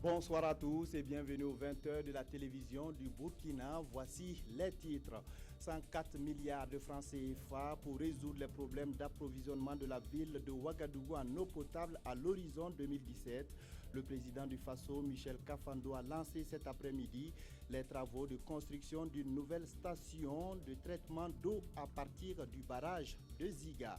Bonsoir à tous et bienvenue aux 20h de la télévision du Burkina. Voici les titres. 104 milliards de francs CFA pour résoudre les problèmes d'approvisionnement de la ville de Ouagadougou en eau potable à l'horizon 2017. Le président du Faso, Michel Kafando, a lancé cet après-midi les travaux de construction d'une nouvelle station de traitement d'eau à partir du barrage de Ziga.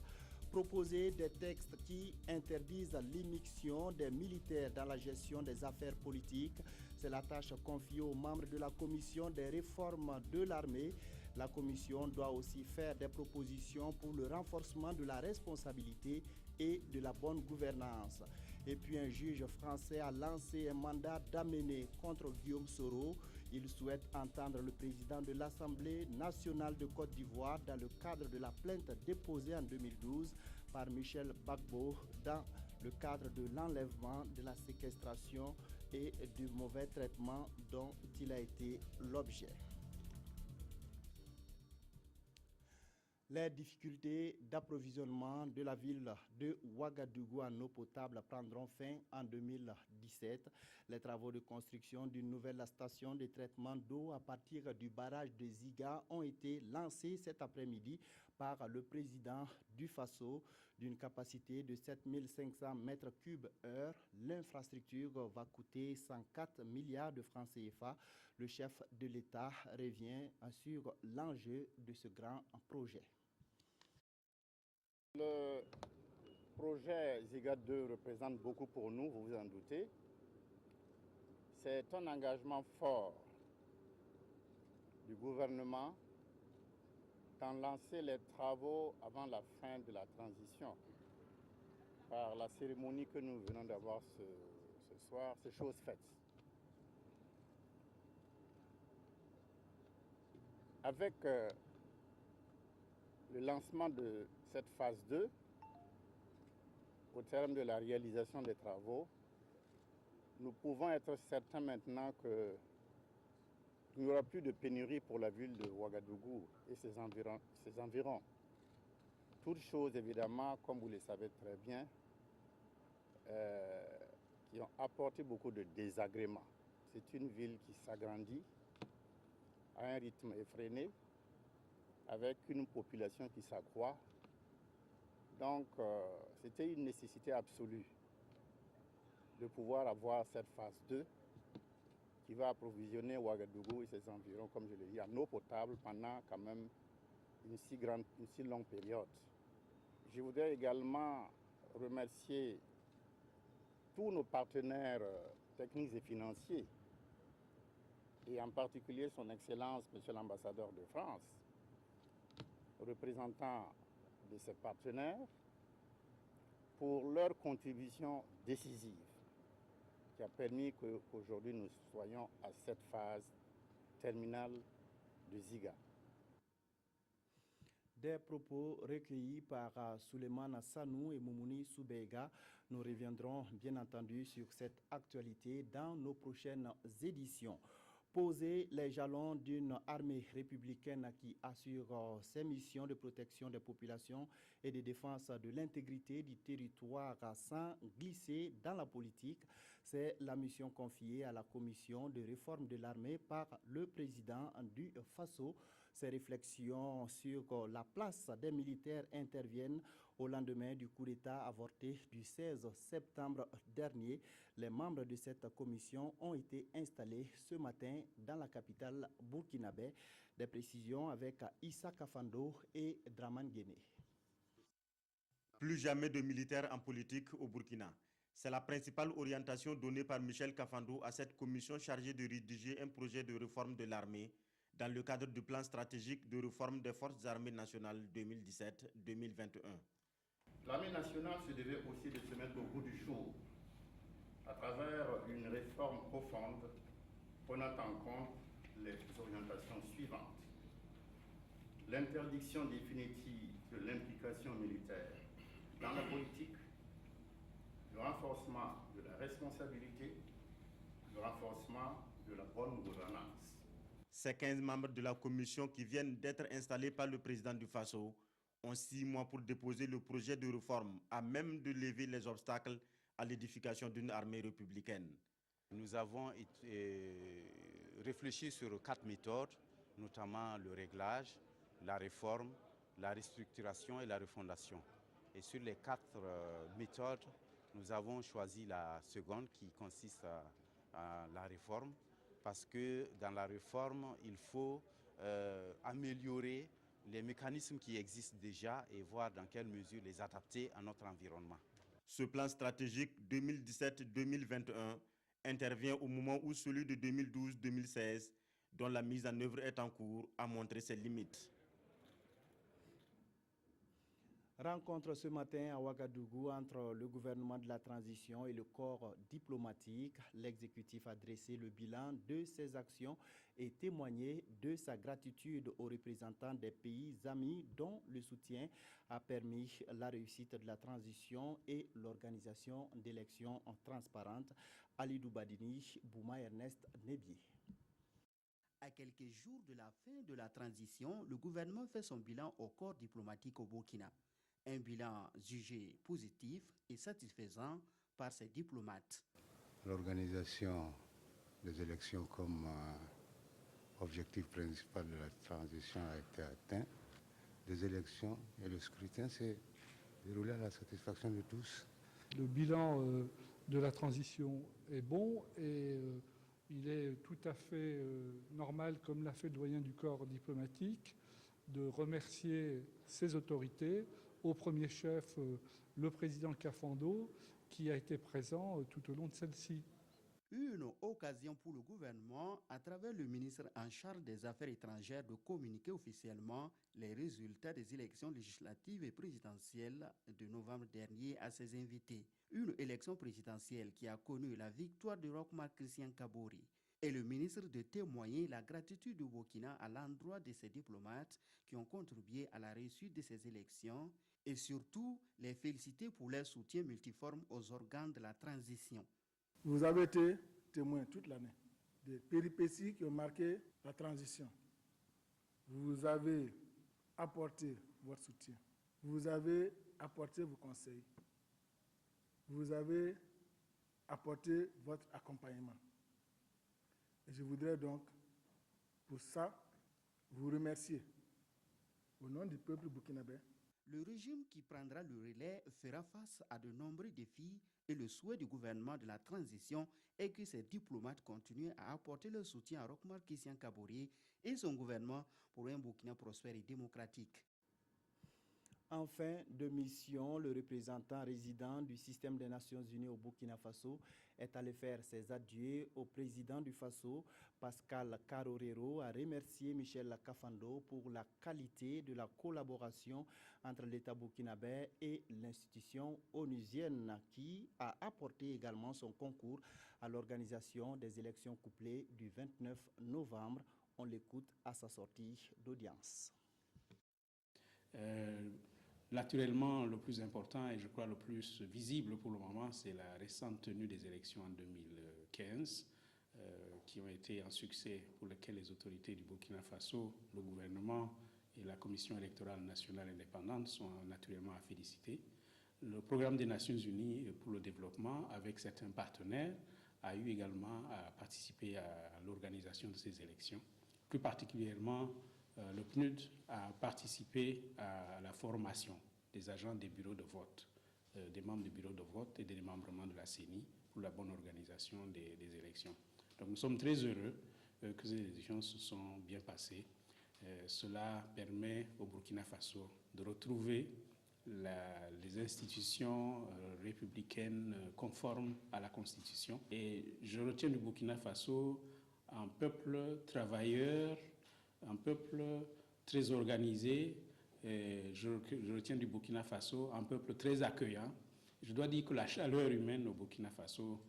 Proposer des textes qui interdisent l'immixtion des militaires dans la gestion des affaires politiques. C'est la tâche confiée aux membres de la commission des réformes de l'armée. La commission doit aussi faire des propositions pour le renforcement de la responsabilité et de la bonne gouvernance. Et puis un juge français a lancé un mandat d'amener contre Guillaume Soro. Il souhaite entendre le président de l'Assemblée nationale de Côte d'Ivoire dans le cadre de la plainte déposée en 2012 par Michel Gbagbo dans le cadre de l'enlèvement, de la séquestration et du mauvais traitement dont il a été l'objet. Les difficultés d'approvisionnement de la ville de Ouagadougou en eau potable prendront fin en 2017. Les travaux de construction d'une nouvelle station de traitement d'eau à partir du barrage de Ziga ont été lancés cet après-midi par le président du Faso d'une capacité de 7500 mètres cubes heure. L'infrastructure va coûter 104 milliards de francs CFA. Le chef de l'État revient sur l'enjeu de ce grand projet. Le projet Ziga 2 représente beaucoup pour nous, vous vous en doutez. C'est un engagement fort du gouvernement d'en lancer les travaux avant la fin de la transition. Par la cérémonie que nous venons d'avoir ce soir, c'est chose faite. Avec le lancement de cette phase 2, au terme de la réalisation des travaux, nous pouvons être certains maintenant qu'il n'y aura plus de pénurie pour la ville de Ouagadougou et ses environs. Toutes choses, évidemment, comme vous le savez très bien, qui ont apporté beaucoup de désagréments. C'est une ville qui s'agrandit à un rythme effréné, avec une population qui s'accroît. Donc, c'était une nécessité absolue de pouvoir avoir cette phase 2 qui va approvisionner Ouagadougou et ses environs, comme je l'ai dit, en eau potable pendant quand même une si longue période. Je voudrais également remercier tous nos partenaires techniques et financiers, et en particulier son Excellence, Monsieur l'ambassadeur de France, représentants de ses partenaires, pour leur contribution décisive qui a permis qu'aujourd'hui nous soyons à cette phase terminale de Ziga. Des propos recueillis par Souleymane Sanou et Moumouni Soubeiga. Nous reviendrons bien entendu sur cette actualité dans nos prochaines éditions. Poser les jalons d'une armée républicaine qui assure ses missions de protection des populations et de défense de l'intégrité du territoire sans glisser dans la politique. C'est la mission confiée à la commission de réforme de l'armée par le président du Faso. Ces réflexions sur la place des militaires interviennent au lendemain du coup d'État avorté du 16 septembre dernier. Les membres de cette commission ont été installés ce matin dans la capitale burkinabé. Des précisions avec Issa Kafando et Draman Guéné. Plus jamais de militaires en politique au Burkina. C'est la principale orientation donnée par Michel Kafando à cette commission chargée de rédiger un projet de réforme de l'armée dans le cadre du plan stratégique de réforme des forces armées nationales 2017-2021. L'armée nationale se devait aussi de se mettre au goût du jour à travers une réforme profonde prenant en compte les orientations suivantes. L'interdiction définitive de l'implication militaire dans la politique, le renforcement de la responsabilité, le renforcement de la bonne gouvernance. Ces 15 membres de la commission qui viennent d'être installés par le président du Faso ont 6 mois pour déposer le projet de réforme à même de lever les obstacles à l'édification d'une armée républicaine. Nous avons réfléchi sur 4 méthodes, notamment le réglage, la réforme, la restructuration et la refondation. Et sur les 4 méthodes, nous avons choisi la seconde qui consiste à la réforme, parce que dans la réforme, il faut améliorer les mécanismes qui existent déjà et voir dans quelle mesure les adapter à notre environnement. Ce plan stratégique 2017-2021 intervient au moment où celui de 2012-2016, dont la mise en œuvre est en cours, a montré ses limites. Rencontre ce matin à Ouagadougou entre le gouvernement de la transition et le corps diplomatique. L'exécutif a dressé le bilan de ses actions et témoigné de sa gratitude aux représentants des pays amis dont le soutien a permis la réussite de la transition et l'organisation d'élections transparentes. Alidou Badini, Bouma Ernest Nebié. À quelques jours de la fin de la transition, le gouvernement fait son bilan au corps diplomatique au Burkina. Un bilan jugé positif et satisfaisant par ses diplomates. L'organisation des élections comme objectif principal de la transition a été atteint. Les élections et le scrutin s'est déroulé à la satisfaction de tous. Le bilan de la transition est bon et il est tout à fait normal, comme l'a fait le doyen du corps diplomatique, de remercier ses autorités, au premier chef le président Kafando, qui a été présent tout au long de celle-ci. Une occasion pour le gouvernement, à travers le ministre en charge des Affaires étrangères, de communiquer officiellement les résultats des élections législatives et présidentielles de novembre dernier à ses invités. Une élection présidentielle qui a connu la victoire de Roch-Marc Christian Kabore. Et le ministre de témoigner la gratitude du Burkina à l'endroit de ses diplomates qui ont contribué à la réussite de ces élections et surtout les féliciter pour leur soutien multiforme aux organes de la transition. Vous avez été témoin toute l'année des péripéties qui ont marqué la transition. Vous avez apporté votre soutien. Vous avez apporté vos conseils. Vous avez apporté votre accompagnement. Et je voudrais donc, pour ça, vous remercier au nom du peuple burkinabé. Le régime qui prendra le relais fera face à de nombreux défis et le souhait du gouvernement de la transition est que ses diplomates continuent à apporter leur soutien à Roch-Marc Christian Kabore et son gouvernement pour un Burkina prospère et démocratique. En fin de mission, le représentant résident du système des Nations Unies au Burkina Faso est allé faire ses adieux au président du Faso. Pascal Carorero a remercié Michel Kafando pour la qualité de la collaboration entre l'État burkinabé et l'institution onusienne qui a apporté également son concours à l'organisation des élections couplées du 29 novembre. On l'écoute à sa sortie d'audience. Naturellement, le plus important et je crois le plus visible pour le moment, c'est la récente tenue des élections en 2015, qui ont été un succès pour lequel les autorités du Burkina Faso, le gouvernement et la Commission électorale nationale indépendante sont naturellement à féliciter. Le programme des Nations Unies pour le développement, avec certains partenaires, a eu également à participer à l'organisation de ces élections. Plus particulièrement, le PNUD a participé à la formation des agents des bureaux de vote, des membres du bureau de vote et des démembrements de la CENI pour la bonne organisation des élections. Donc nous sommes très heureux que ces élections se sont bien passées. Cela permet au Burkina Faso de retrouver les institutions républicaines conformes à la Constitution. Et je retiens du Burkina Faso un peuple travailleur, un peuple très organisé. Je retiens du Burkina Faso un peuple très accueillant. Je dois dire que la chaleur humaine au Burkina Faso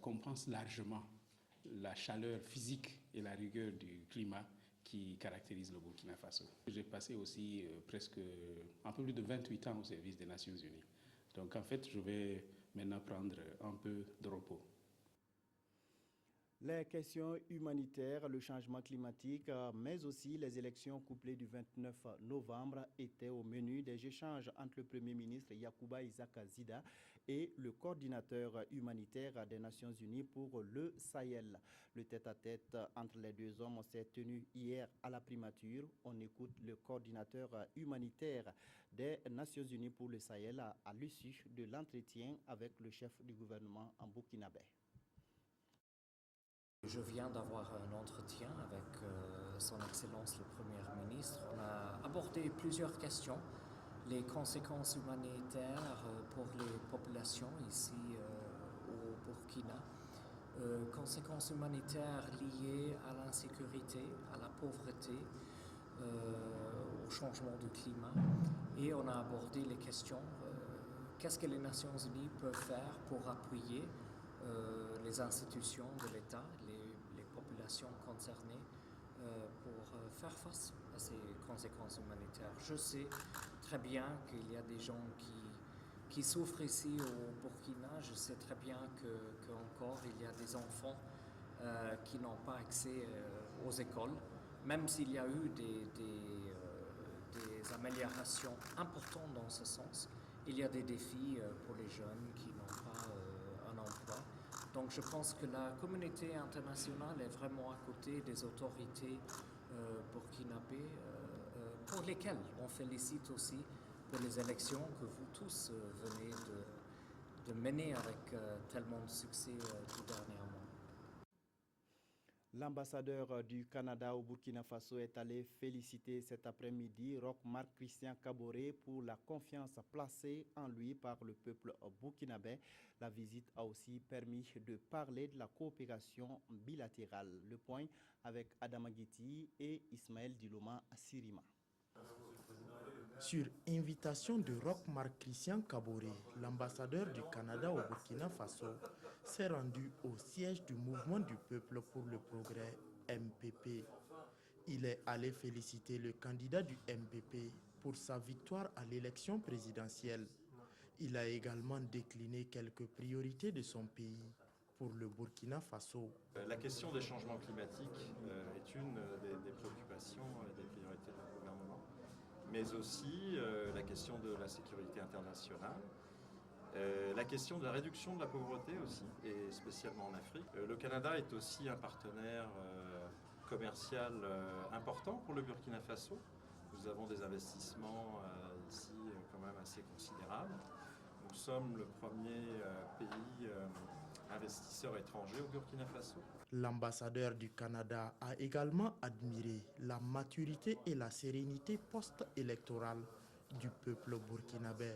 compense largement la chaleur physique et la rigueur du climat qui caractérise le Burkina Faso. J'ai passé aussi presque un peu plus de 28 ans au service des Nations Unies. Donc en fait, je vais maintenant prendre un peu de repos. Les questions humanitaires, le changement climatique, mais aussi les élections couplées du 29 novembre étaient au menu des échanges entre le Premier ministre Yacouba Isaka Zida et le coordinateur humanitaire des Nations Unies pour le Sahel. Le tête-à-tête entre les deux hommes s'est tenu hier à la primature. On écoute le coordinateur humanitaire des Nations Unies pour le Sahel à l'issue de l'entretien avec le chef du gouvernement en burkinabé. Je viens d'avoir un entretien avec son Excellence le Premier ministre. On a abordé plusieurs questions. Les conséquences humanitaires pour les populations ici au Burkina. Conséquences humanitaires liées à l'insécurité, à la pauvreté, au changement du climat. Et on a abordé les questions. Qu'est-ce que les Nations Unies peuvent faire pour appuyer les institutions de l'État, les populations concernées pour faire face à ces conséquences humanitaires. Je sais très bien qu'il y a des gens qui souffrent ici au Burkina. Je sais très bien qu'encore il y a des enfants qui n'ont pas accès aux écoles, même s'il y a eu des améliorations importantes dans ce sens. Il y a des défis pour les jeunes qui n'ont pas un emploi. Donc je pense que la communauté internationale est vraiment à côté des autorités burkinabées, pour lesquelles on félicite aussi pour les élections que vous tous venez de mener avec tellement de succès tout dernièrement. L'ambassadeur du Canada au Burkina Faso est allé féliciter cet après-midi Roch Marc Christian Kaboré pour la confiance placée en lui par le peuple burkinabé. La visite a aussi permis de parler de la coopération bilatérale. Le point avec Adama Guiti et Ismaël Diloma Sirima. Sur invitation de Roch Marc Christian Kaboré, l'ambassadeur du Canada au Burkina Faso s'est rendu au siège du Mouvement du Peuple pour le Progrès, MPP. Il est allé féliciter le candidat du MPP pour sa victoire à l'élection présidentielle. Il a également décliné quelques priorités de son pays pour le Burkina Faso. La question des changements climatiques est une des préoccupations et des priorités du gouvernement, mais aussi la question de la sécurité internationale, la question de la réduction de la pauvreté aussi, et spécialement en Afrique. Le Canada est aussi un partenaire commercial important pour le Burkina Faso. Nous avons des investissements ici quand même assez considérables. Nous sommes le premier pays investisseur étranger au Burkina Faso. L'ambassadeur du Canada a également admiré la maturité et la sérénité post-électorale du peuple burkinabé.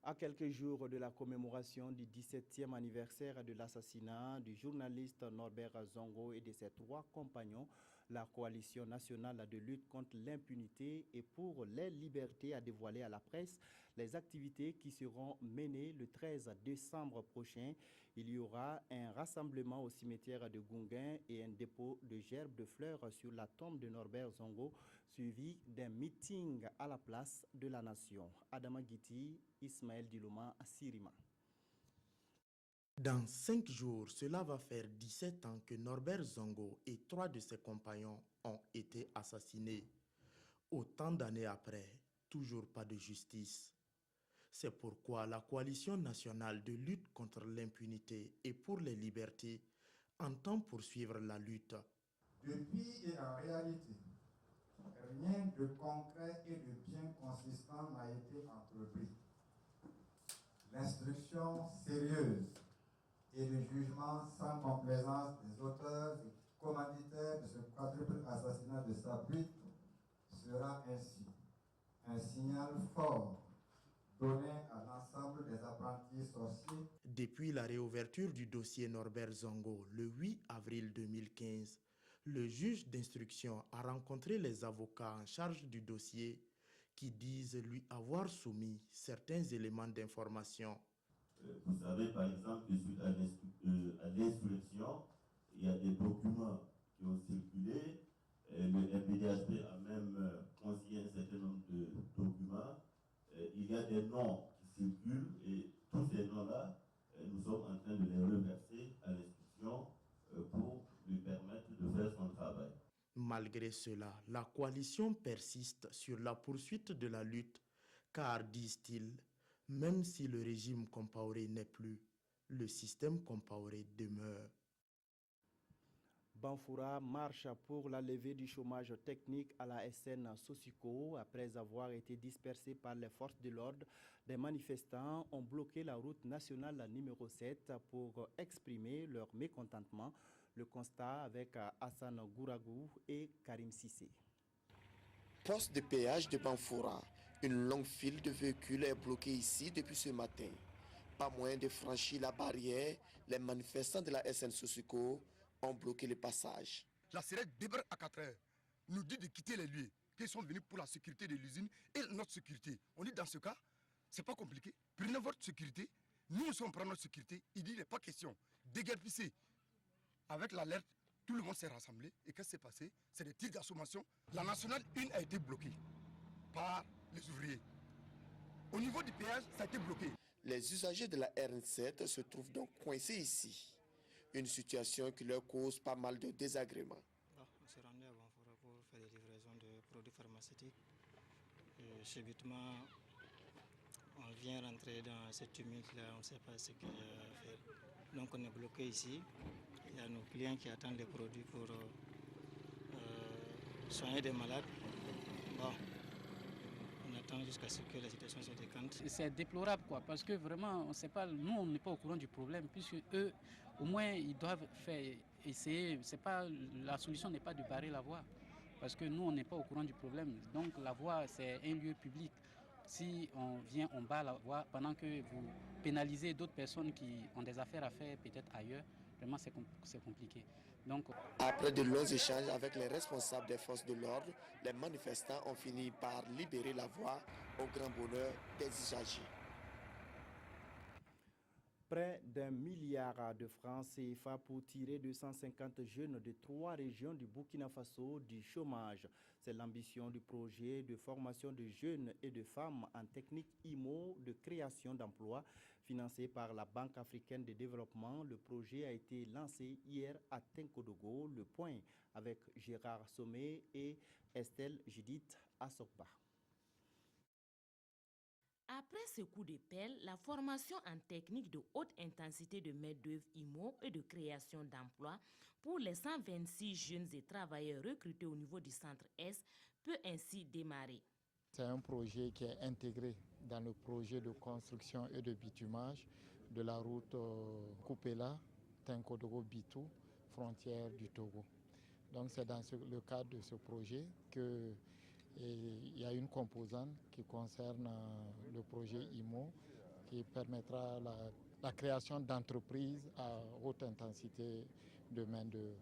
À quelques jours de la commémoration du 17e anniversaire de l'assassinat du journaliste Norbert Zongo et de ses 3 compagnons, la coalition nationale de lutte contre l'impunité et pour les libertés a dévoilé à la presse les activités qui seront menées le 13 décembre prochain. Il y aura un rassemblement au cimetière de Gounguin et un dépôt de gerbes de fleurs sur la tombe de Norbert Zongo, suivi d'un meeting à la place de la Nation. Adama Guiti, Ismaël Diloma, Sirima. Dans 5 jours, cela va faire 17 ans que Norbert Zongo et 3 de ses compagnons ont été assassinés. Autant d'années après, toujours pas de justice. C'est pourquoi la coalition nationale de lutte contre l'impunité et pour les libertés entend poursuivre la lutte. Depuis et en réalité, rien de concret et de bien consistant n'a été entrepris. L'instruction sérieuse et le jugement sans complaisance des auteurs et commanditaires de ce quadruple assassinat de Saprit sera ainsi un signal fort donné à l'ensemble des apprentis sorciers. Depuis la réouverture du dossier Norbert Zongo le 8 avril 2015, le juge d'instruction a rencontré les avocats en charge du dossier qui disent lui avoir soumis certains éléments d'information. Vous savez par exemple que suite à l'instruction, il y a des documents qui ont circulé. Le MPDHP a même consigné un certain nombre de documents. Il y a des noms qui circulent et tous ces noms-là, nous sommes en train de les reverser à Malgré cela, la coalition persiste sur la poursuite de la lutte, car, disent-ils, même si le régime Compaoré n'est plus, le système Compaoré demeure. Banfoura marche pour la levée du chômage technique à la SN Sosiko. Après avoir été dispersés par les forces de l'ordre, des manifestants ont bloqué la route nationale numéro 7 pour exprimer leur mécontentement. Le constat avec Hassan Gouragou et Karim Sissé. Poste de péage de Banfoura. Une longue file de véhicules est bloquée ici depuis ce matin. Pas moyen de franchir la barrière, les manifestants de la SN Sosiko ont bloqué le passage. La SEREC débarque à 4 heures, nous dit de quitter les lieux, qu'ils sont venus pour la sécurité de l'usine et notre sécurité. On dit dans ce cas, c'est pas compliqué. Prenez votre sécurité, nous sommes pour notre sécurité. Il dit, il n'est pas question. Déguerpissez. Avec l'alerte, tout le monde s'est rassemblé. Et qu'est-ce qui s'est passé? C'est des tirs d'assommation. La nationale 1 a été bloquée par les ouvriers. Au niveau du péage, ça a été bloqué. Les usagers de la RN7 se trouvent donc coincés ici. Une situation qui leur cause pas mal de désagréments. On s'est rendu à Banfoura pour faire des livraisons de produits pharmaceutiques. Subitement, on vient rentrer dans cette tumulte-là, on ne sait pas ce qu'il y a à faire. Donc on est bloqué ici. Il y a nos clients qui attendent les produits pour soigner des malades. Bon, on attend jusqu'à ce que la situation se décante. C'est déplorable parce que vraiment, on sait pas, nous on n'est pas au courant du problème, puisque eux, au moins, ils doivent essayer. C'est pas, la solution n'est pas de barrer la voie, parce que nous, on n'est pas au courant du problème. Donc la voie, c'est un lieu public. Si on vient, on barre la voie, pendant que vous pénalisez d'autres personnes qui ont des affaires à faire peut-être ailleurs, vraiment c'est compliqué. Donc, après de longs échanges avec les responsables des forces de l'ordre, les manifestants ont fini par libérer la voie au grand bonheur des usagers. Près d'1 milliard de francs CFA pour tirer 250 jeunes de 3 régions du Burkina Faso du chômage. C'est l'ambition du projet de formation de jeunes et de femmes en technique IMO de création d'emplois financé par la Banque africaine de développement. Le projet a été lancé hier à Tenkodogo. Le point avec Gérard Sommet et Estelle Judith Assokba. Après ce coup de pelle, la formation en technique de haute intensité de main-d'œuvre IMO et de création d'emplois pour les 126 jeunes et travailleurs recrutés au niveau du centre Est peut ainsi démarrer. C'est un projet qui est intégré dans le projet de construction et de bitumage de la route Koupela, Tenkodogo-Bitou, frontière du Togo. Donc c'est dans le cadre de ce projet que il y a une composante qui concerne le projet IMO qui permettra la création d'entreprises à haute intensité de main-d'œuvre.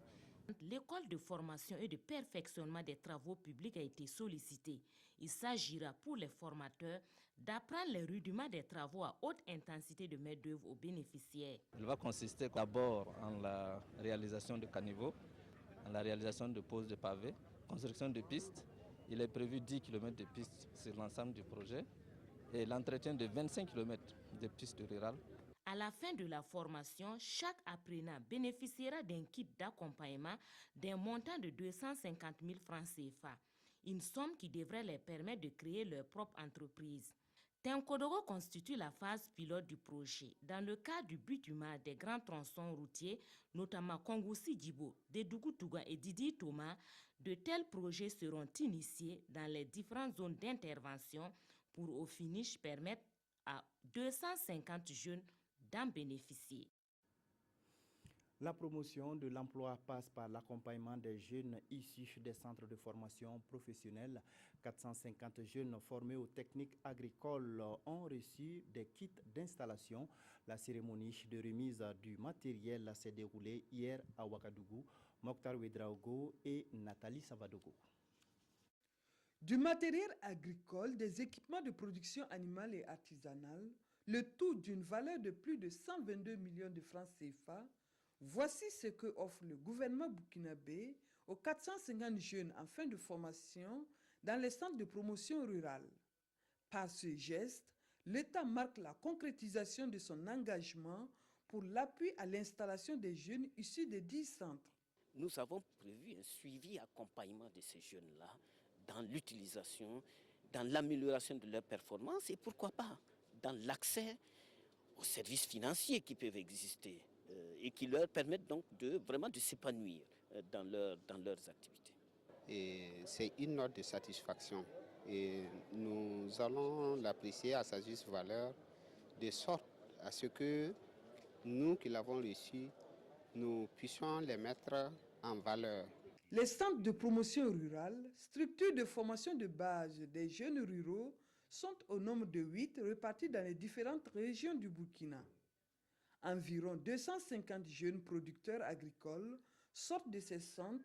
L'école de formation et de perfectionnement des travaux publics a été sollicitée. Il s'agira pour les formateurs d'apprendre les rudiments des travaux à haute intensité de main-d'œuvre aux bénéficiaires. Il va consister d'abord en la réalisation de caniveaux, en la réalisation de poses de pavés, construction de pistes. Il est prévu 10 km de pistes sur l'ensemble du projet et l'entretien de 25 km de pistes rurales. À la fin de la formation, chaque apprenant bénéficiera d'un kit d'accompagnement d'un montant de 250 000 francs CFA, une somme qui devrait leur permettre de créer leur propre entreprise. Tenkodogo constitue la phase pilote du projet. Dans le cadre du bitumage des grands tronçons routiers, notamment Kongoussi-Djibo, Dédougou-Touga et Didi Thomas, de tels projets seront initiés dans les différentes zones d'intervention pour au finish permettre à 250 jeunes d'en bénéficier. La promotion de l'emploi passe par l'accompagnement des jeunes issus des centres de formation professionnelle. 450 jeunes formés aux techniques agricoles ont reçu des kits d'installation. La cérémonie de remise du matériel s'est déroulée hier à Ouagadougou. Mokhtar Ouedraogo et Nathalie Savadogo. Du matériel agricole, des équipements de production animale et artisanale, le tout d'une valeur de plus de 122 millions de francs CFA, voici ce que offre le gouvernement burkinabé aux 450 jeunes en fin de formation dans les centres de promotion rurale. Par ce geste, l'État marque la concrétisation de son engagement pour l'appui à l'installation des jeunes issus des 10 centres. nous avons prévu un suivi accompagnement de ces jeunes-là dans l'utilisation, dans l'amélioration de leurs performances et pourquoi pas dans l'accès aux services financiers qui peuvent exister et qui leur permettent donc vraiment de s'épanouir dans leurs activités. Et c'est une note de satisfaction et nous allons l'apprécier à sa juste valeur de sorte à ce que nous qui l'avons reçu, nous puissions les mettre en valeur. Les centres de promotion rurale, structures de formation de base des jeunes ruraux, sont au nombre de 8 répartis dans les différentes régions du Burkina. Environ 250 jeunes producteurs agricoles sortent de ces centres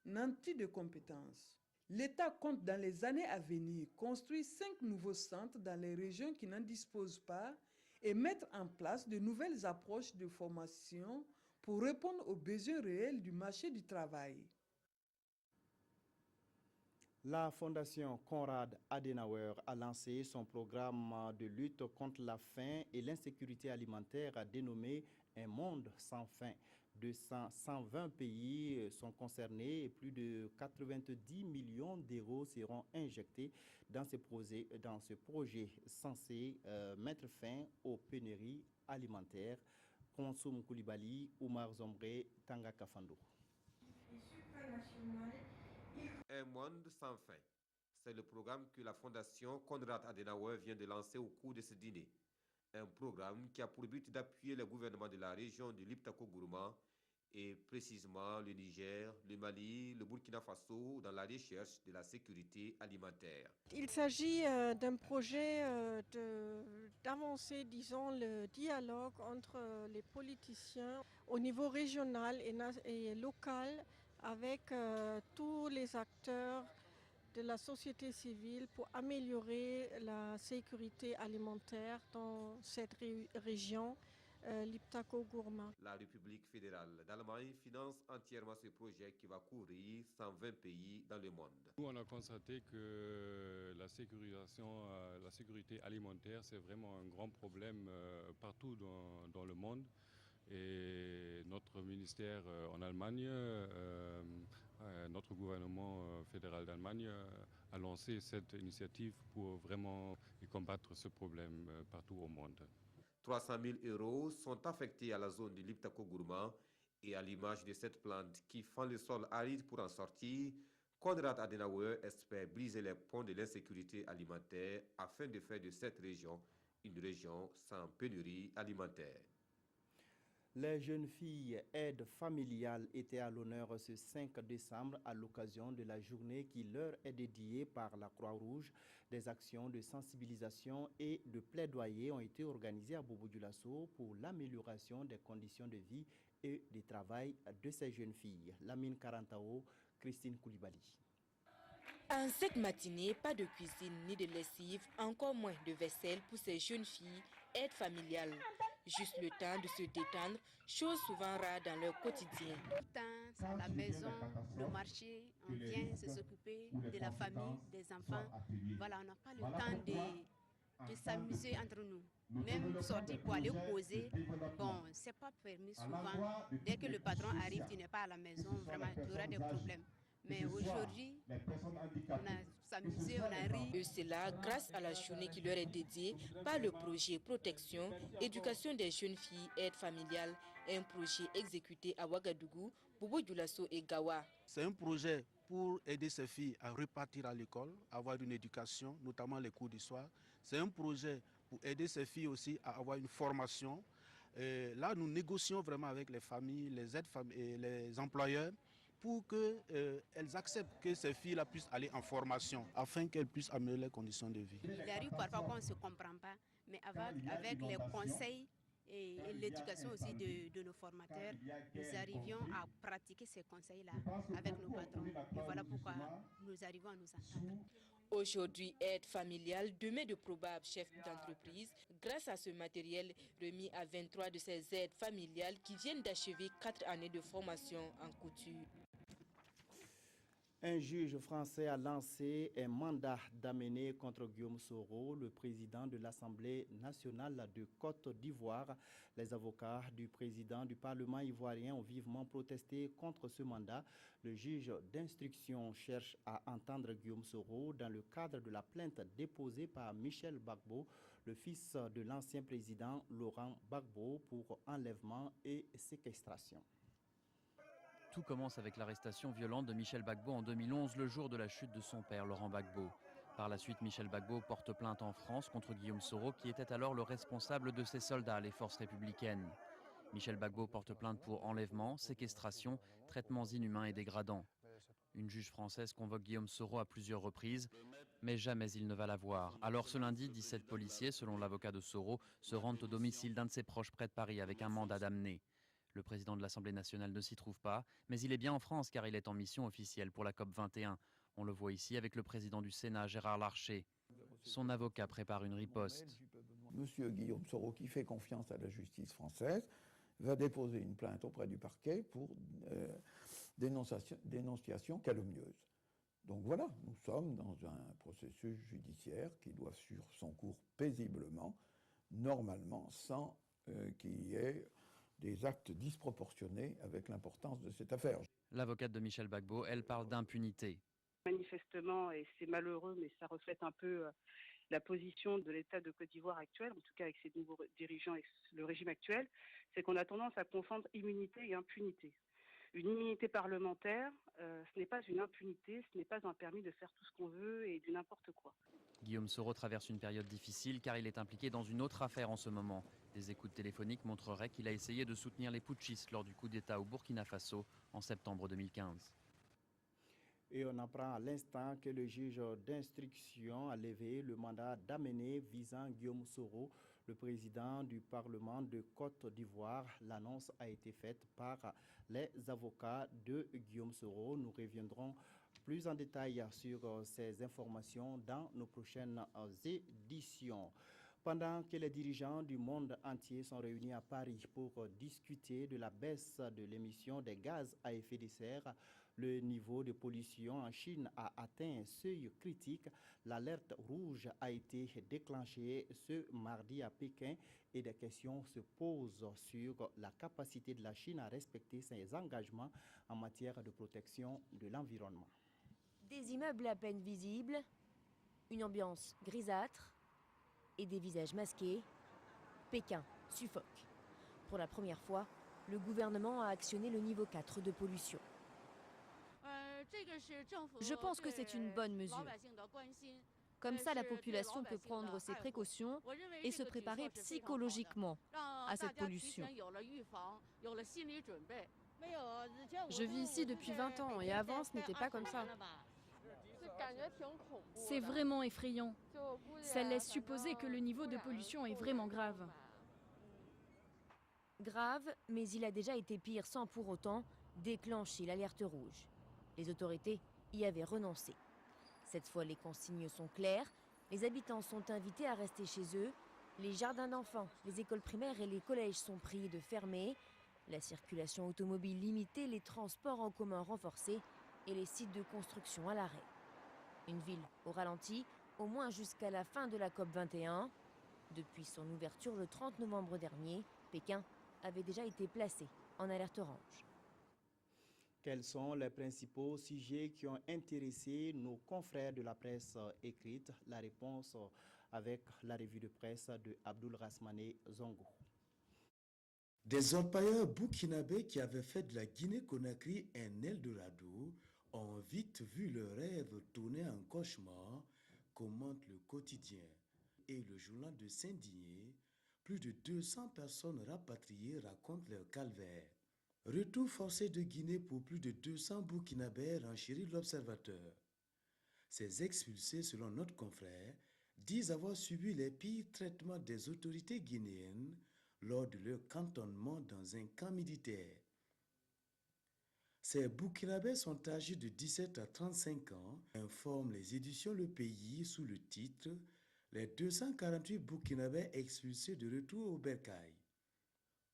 nantis de compétences. L'État compte dans les années à venir construire 5 nouveaux centres dans les régions qui n'en disposent pas et mettre en place de nouvelles approches de formation pour répondre aux besoins réels du marché du travail. La Fondation Konrad Adenauer a lancé son programme de lutte contre la faim et l'insécurité alimentaire dénommé Un monde sans faim. 120 pays sont concernés et plus de 90 millions d'euros seront injectés dans ce projet censé mettre fin aux pénuries alimentaires. Konsoum Koulibaly, Oumar Zombre, Tanga Kafando. Un monde sans fin. C'est le programme que la Fondation Konrad Adenauer vient de lancer au cours de ce dîner. Un programme qui a pour but d'appuyer le gouvernement de la région de l'Iptako-Gourma et précisément le Niger, le Mali, le Burkina Faso dans la recherche de la sécurité alimentaire. Il s'agit d'un projet d'avancer, disons, le dialogue entre les politiciens au niveau régional et local avec tous les acteurs de la société civile pour améliorer la sécurité alimentaire dans cette région, l'Iptako-Gourma. La République fédérale d'Allemagne finance entièrement ce projet qui va couvrir 120 pays dans le monde. Nous, on a constaté que la sécurité alimentaire, c'est vraiment un grand problème partout dans le monde. Et notre ministère en Allemagne, notre gouvernement fédéral d'Allemagne a lancé cette initiative pour vraiment combattre ce problème partout au monde. 300 000 euros sont affectés à la zone de l'Iptako-Gourma et à l'image de cette plante qui fend le sol aride pour en sortir, Konrad Adenauer espère briser les ponts de l'insécurité alimentaire afin de faire de cette région une région sans pénurie alimentaire. Les jeunes filles aides familiales étaient à l'honneur ce 5 décembre à l'occasion de la journée qui leur est dédiée par la Croix-Rouge. Des actions de sensibilisation et de plaidoyer ont été organisées à Bobo-Dioulasso pour l'amélioration des conditions de vie et de travail de ces jeunes filles. Lamine Karantao, Christine Koulibaly. En cette matinée, pas de cuisine ni de lessive, encore moins de vaisselle pour ces jeunes filles aides familiales. Juste le temps de se détendre, chose souvent rare dans leur quotidien. C'est à la maison, le marché, on vient s'occuper de la famille, des enfants. Voilà, on n'a pas le temps de s'amuser entre nous. Même sortir pour aller causer, bon, c'est pas permis souvent. Dès que le patron arrive, tu n'es pas à la maison, vraiment, tu auras des problèmes. Mais aujourd'hui, on a s'amusé, on a ri. Et c'est là, grâce à la journée qui leur est dédiée par le projet Protection, Éducation des jeunes filles, aide familiale, un projet exécuté à Ouagadougou, Bobo-Dioulasso et Gawa. C'est un projet pour aider ces filles à repartir à l'école, avoir une éducation, notamment les cours du soir. C'est un projet pour aider ces filles aussi à avoir une formation. Et là, nous négocions vraiment avec les familles, les aides-familles et les employeurs pour qu'elles acceptent que ces filles-là puissent aller en formation afin qu'elles puissent améliorer les conditions de vie. Il arrive parfois qu'on ne se comprend pas, mais avec les conseils et l'éducation aussi de nos formateurs, nous arrivions à pratiquer ces conseils-là avec nos patrons. Et voilà pourquoi nous arrivons à nous entendre. Aujourd'hui, aide familiale, demain de probables chefs d'entreprise, grâce à ce matériel remis à 23 de ces aides familiales qui viennent d'achever 4 années de formation en couture. Un juge français a lancé un mandat d'amener contre Guillaume Soro, le président de l'Assemblée nationale de Côte d'Ivoire. Les avocats du président du Parlement ivoirien ont vivement protesté contre ce mandat. Le juge d'instruction cherche à entendre Guillaume Soro dans le cadre de la plainte déposée par Michel Gbagbo, le fils de l'ancien président Laurent Gbagbo, pour enlèvement et séquestration. Tout commence avec l'arrestation violente de Michel Gbagbo en 2011, le jour de la chute de son père, Laurent Gbagbo. Par la suite, Michel Gbagbo porte plainte en France contre Guillaume Soro, qui était alors le responsable de ses soldats, les forces républicaines. Michel Gbagbo porte plainte pour enlèvement, séquestration, traitements inhumains et dégradants. Une juge française convoque Guillaume Soro à plusieurs reprises, mais jamais il ne va la voir. Alors ce lundi, 17 policiers, selon l'avocat de Soro, se rendent au domicile d'un de ses proches près de Paris avec un mandat d'amener. Le président de l'Assemblée nationale ne s'y trouve pas, mais il est bien en France car il est en mission officielle pour la COP21. On le voit ici avec le président du Sénat, Gérard Larcher. Son avocat prépare une riposte. Monsieur Guillaume Soro, qui fait confiance à la justice française, va déposer une plainte auprès du parquet pour dénonciation calomnieuse. Donc voilà, nous sommes dans un processus judiciaire qui doit suivre son cours paisiblement, normalement, sans qu'il y ait des actes disproportionnés avec l'importance de cette affaire. L'avocate de Michel Gbagbo, elle parle d'impunité. Manifestement, et c'est malheureux, mais ça reflète un peu la position de l'État de Côte d'Ivoire actuel, en tout cas avec ses nouveaux dirigeants et le régime actuel, c'est qu'on a tendance à confondre immunité et impunité. Une immunité parlementaire, ce n'est pas une impunité, ce n'est pas un permis de faire tout ce qu'on veut et du n'importe quoi. Guillaume Soro traverse une période difficile car il est impliqué dans une autre affaire en ce moment. Des écoutes téléphoniques montreraient qu'il a essayé de soutenir les putschistes lors du coup d'État au Burkina Faso en septembre 2015. Et on apprend à l'instant que le juge d'instruction a levé le mandat d'amener visant Guillaume Soro, le président du Parlement de Côte d'Ivoire. L'annonce a été faite par les avocats de Guillaume Soro. Nous reviendrons plus en détail sur ces informations dans nos prochaines éditions. Pendant que les dirigeants du monde entier sont réunis à Paris pour discuter de la baisse de l'émission des gaz à effet de serre, le niveau de pollution en Chine a atteint un seuil critique. L'alerte rouge a été déclenchée ce mardi à Pékin et des questions se posent sur la capacité de la Chine à respecter ses engagements en matière de protection de l'environnement. Des immeubles à peine visibles, une ambiance grisâtre et des visages masqués. Pékin suffoque. Pour la première fois, le gouvernement a actionné le niveau 4 de pollution. Je pense que c'est une bonne mesure. Comme ça, la population peut prendre ses précautions et se préparer psychologiquement à cette pollution. Je vis ici depuis 20 ans et avant, ce n'était pas comme ça. C'est vraiment effrayant. Ça laisse supposer que le niveau de pollution est vraiment grave. Grave, mais il a déjà été pire sans pour autant déclencher l'alerte rouge. Les autorités y avaient renoncé. Cette fois, les consignes sont claires. Les habitants sont invités à rester chez eux. Les jardins d'enfants, les écoles primaires et les collèges sont priés de fermer. La circulation automobile limitée, les transports en commun renforcés et les sites de construction à l'arrêt. Une ville au ralenti, au moins jusqu'à la fin de la COP21. Depuis son ouverture le 30 novembre dernier, Pékin avait déjà été placé en alerte orange. Quels sont les principaux sujets qui ont intéressé nos confrères de la presse écrite? La réponse avec la revue de presse de Abdoul Rasmane Zongo. Des orpailleurs burkinabés qui avaient fait de la Guinée-Conakry un Eldorado ont vite vu leur rêve tourner en cauchemar, commente le quotidien. Et le journal de Saint-Dié, plus de 200 personnes rapatriées racontent leur calvaire. Retour forcé de Guinée pour plus de 200 Burkinabés, renchérit l'Observateur. Ces expulsés, selon notre confrère, disent avoir subi les pires traitements des autorités guinéennes lors de leur cantonnement dans un camp militaire. Ces Burkinabés sont âgés de 17 à 35 ans, informent les éditions Le Pays sous le titre « Les 248 Burkinabés expulsés de retour au bercail ».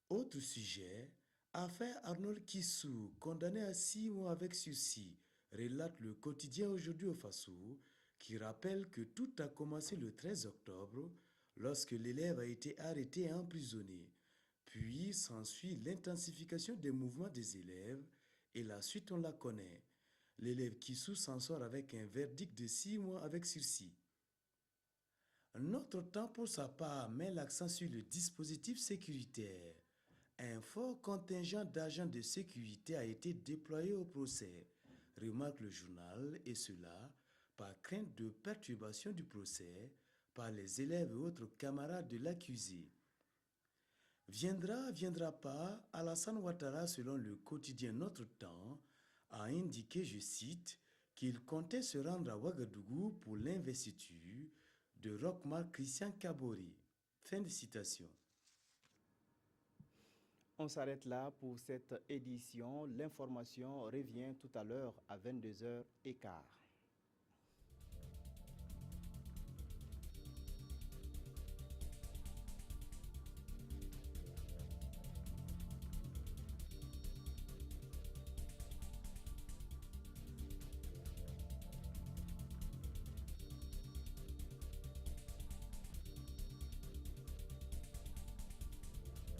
Autre sujet, affaire Arnold Kissou, condamné à 6 mois avec sursis, relate le quotidien aujourd'hui au Faso, qui rappelle que tout a commencé le 13 octobre lorsque l'élève a été arrêté et emprisonné. Puis s'ensuit l'intensification des mouvements des élèves et la suite on la connaît. L'élève Kissou s'en sort avec un verdict de 6 mois avec sursis. Notre temps pour sa part met l'accent sur le dispositif sécuritaire. Un fort contingent d'agents de sécurité a été déployé au procès, remarque le journal, et cela par crainte de perturbation du procès par les élèves et autres camarades de l'accusé. Viendra pas, Alassane Ouattara, selon le quotidien Notre Temps, a indiqué, je cite, qu'il comptait se rendre à Ouagadougou pour l'investiture de Roch-Marc Christian Kaboré. Fin de citation. On s'arrête là pour cette édition. L'information revient tout à l'heure à 22h15.